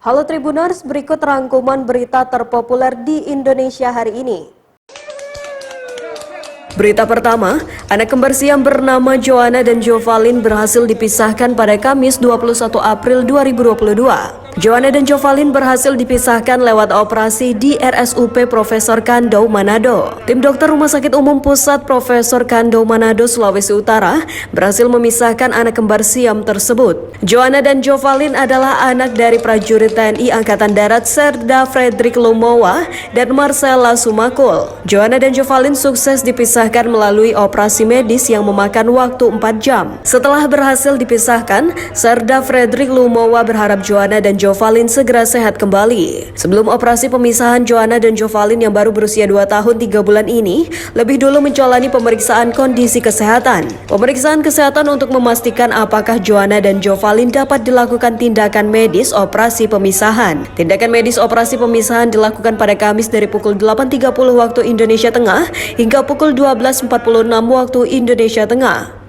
Halo Tribuners, berikut rangkuman berita terpopuler di Indonesia hari ini. Berita pertama, anak kembar siam bernama Joanna dan Jovalin berhasil dipisahkan pada Kamis 21 April 2022. Joanna dan Jovalin berhasil dipisahkan lewat operasi di RSUP Profesor Kando, Manado. Tim dokter Rumah Sakit Umum Pusat Profesor Kando, Manado, Sulawesi Utara berhasil memisahkan anak kembar siam tersebut. Joanna dan Jovalin adalah anak dari prajurit TNI Angkatan Darat Serda Frederick Lumowa dan Marcella Sumakul. Joanna dan Jovalin sukses dipisahkan melalui operasi medis yang memakan waktu 4 jam. Setelah berhasil dipisahkan, Serda Frederick Lumowa berharap Joanna dan Jovalin segera sehat kembali. Sebelum operasi pemisahan, Joanna dan Jovalin yang baru berusia 2 tahun 3 bulan ini lebih dulu menjalani pemeriksaan kondisi kesehatan. Pemeriksaan kesehatan untuk memastikan apakah Joanna dan Jovalin dapat dilakukan tindakan medis operasi pemisahan. Tindakan medis operasi pemisahan dilakukan pada Kamis dari pukul 8.30 waktu Indonesia Tengah hingga pukul 12.46 waktu Indonesia Tengah.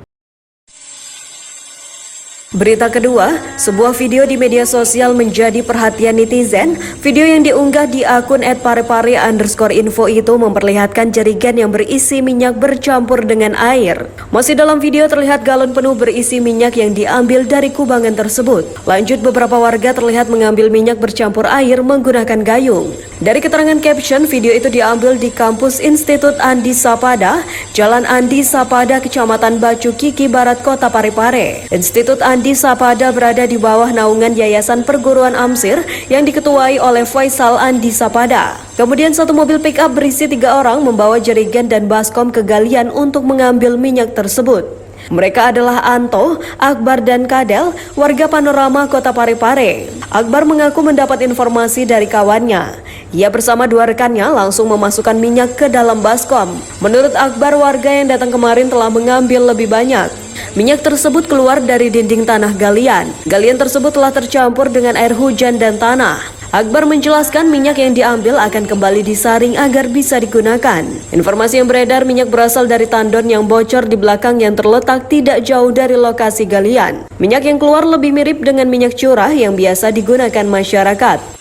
Berita kedua, sebuah video di media sosial menjadi perhatian netizen. Video yang diunggah di akun @parepare_info itu memperlihatkan jerigen yang berisi minyak bercampur dengan air. Masih dalam video terlihat galon penuh berisi minyak yang diambil dari kubangan tersebut. Lanjut, beberapa warga terlihat mengambil minyak bercampur air menggunakan gayung. Dari keterangan caption, video itu diambil di kampus Institut Andi Sapada, Jalan Andi Sapada, Kecamatan Bacu Kiki Barat, Kota Parepare. Institut Andi Sapada berada di bawah naungan Yayasan Perguruan Amsir yang diketuai oleh Faisal Andi Sapada. Kemudian satu mobil pick-up berisi 3 orang membawa jerigen dan baskom ke galian untuk mengambil minyak tersebut. Mereka adalah Anto, Akbar, dan Kadel, warga Panorama Kota Parepare. Akbar mengaku mendapat informasi dari kawannya. Ia bersama 2 rekannya langsung memasukkan minyak ke dalam baskom. Menurut Akbar, warga yang datang kemarin telah mengambil lebih banyak. Minyak tersebut keluar dari dinding tanah galian. Galian tersebut telah tercampur dengan air hujan dan tanah. Akbar menjelaskan minyak yang diambil akan kembali disaring agar bisa digunakan. Informasi yang beredar, minyak berasal dari tandon yang bocor di belakang yang terletak tidak jauh dari lokasi galian. Minyak yang keluar lebih mirip dengan minyak curah yang biasa digunakan masyarakat.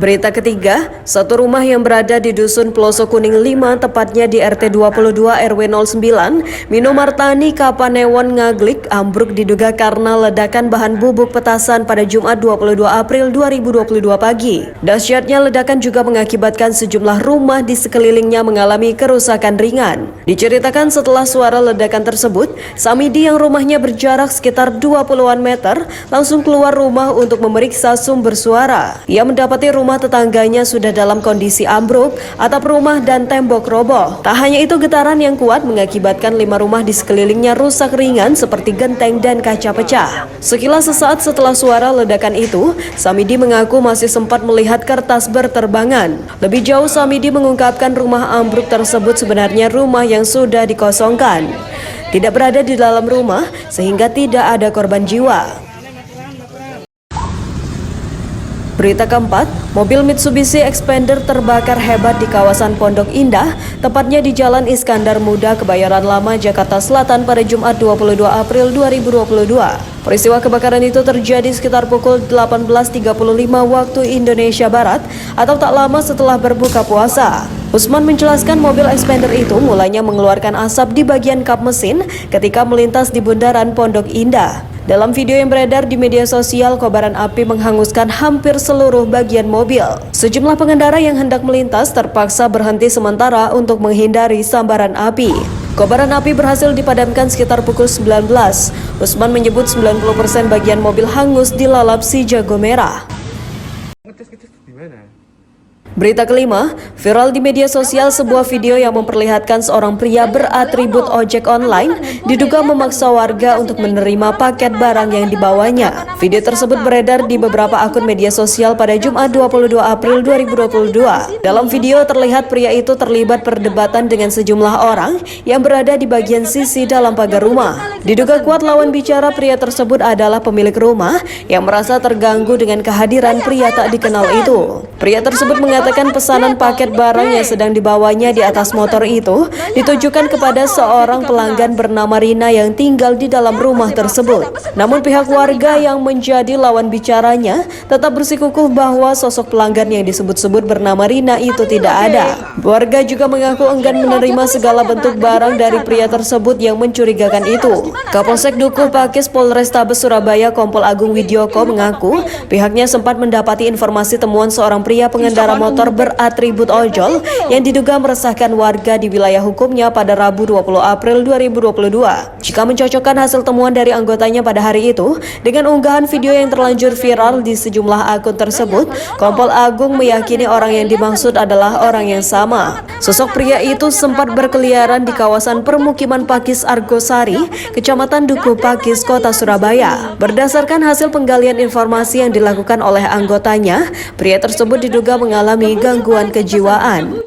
Berita ketiga, satu rumah yang berada di Dusun Pelosok Kuning 5, tepatnya di RT 22 RW 09, Minomartani, Kapanewon, Ngaglik, ambruk diduga karena ledakan bahan bubuk petasan pada Jumat 22 April 2022 pagi. Dahsyatnya ledakan juga mengakibatkan sejumlah rumah di sekelilingnya mengalami kerusakan ringan. Diceritakan setelah suara ledakan tersebut, Samidi yang rumahnya berjarak sekitar 20-an meter langsung keluar rumah untuk memeriksa sumber suara. Ia mendapati rumah tetangganya sudah dalam kondisi ambruk, atap rumah dan tembok roboh. Tak hanya itu, getaran yang kuat mengakibatkan 5 rumah di sekelilingnya rusak ringan seperti genteng dan kaca pecah. Sekilas sesaat setelah suara ledakan itu, Samidi mengaku masih sempat melihat kertas berterbangan. Lebih jauh, Samidi mengungkapkan rumah ambruk tersebut sebenarnya rumah yang sudah dikosongkan. Tidak berada di dalam rumah sehingga tidak ada korban jiwa. Berita keempat, mobil Mitsubishi Expander terbakar hebat di kawasan Pondok Indah, tepatnya di Jalan Iskandar Muda, Kebayoran Lama, Jakarta Selatan pada Jumat 22 April 2022. Peristiwa kebakaran itu terjadi sekitar pukul 18.35 waktu Indonesia Barat atau tak lama setelah berbuka puasa. Usman menjelaskan mobil Expander itu mulanya mengeluarkan asap di bagian kap mesin ketika melintas di bundaran Pondok Indah. Dalam video yang beredar di media sosial, kobaran api menghanguskan hampir seluruh bagian mobil. Sejumlah pengendara yang hendak melintas terpaksa berhenti sementara untuk menghindari sambaran api. Kobaran api berhasil dipadamkan sekitar pukul 19. Usman menyebut 90% bagian mobil hangus dilalap si jago merah. Berita kelima, viral di media sosial sebuah video yang memperlihatkan seorang pria beratribut ojek online diduga memaksa warga untuk menerima paket barang yang dibawanya. Video tersebut beredar di beberapa akun media sosial pada Jumat 22 April 2022. Dalam video terlihat pria itu terlibat perdebatan dengan sejumlah orang yang berada di bagian sisi dalam pagar rumah. Diduga kuat lawan bicara pria tersebut adalah pemilik rumah yang merasa terganggu dengan kehadiran pria tak dikenal itu. Pria tersebut mengatakan pesanan paket barang yang sedang dibawanya di atas motor itu ditujukan kepada seorang pelanggan bernama Rina yang tinggal di dalam rumah tersebut. Namun pihak warga yang menjadi lawan bicaranya tetap bersikukuh bahwa sosok pelanggan yang disebut-sebut bernama Rina itu tidak ada. Warga juga mengaku enggan menerima segala bentuk barang dari pria tersebut yang mencurigakan itu. Kapolsek Dukuh Pakis Polrestabes Surabaya Kompol Agung Widyoko mengaku pihaknya sempat mendapati informasi temuan seorang pria pengendara motor beratribut ojol yang diduga meresahkan warga di wilayah hukumnya pada Rabu 20 April 2022. Jika mencocokkan hasil temuan dari anggotanya pada hari itu dengan unggahan video yang terlanjur viral di sejumlah akun tersebut, Kompol Agung meyakini orang yang dimaksud adalah orang yang sama. Sosok pria itu sempat berkeliaran di kawasan permukiman Pakis Argosari, Kecamatan Dukuh Pakis, Kota Surabaya. Berdasarkan hasil penggalian informasi yang dilakukan oleh anggotanya, pria tersebut diduga mengalami gangguan kejiwaan.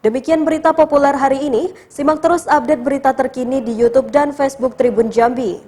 Demikian berita populer hari ini. Simak terus update berita terkini di YouTube dan Facebook Tribun Jambi.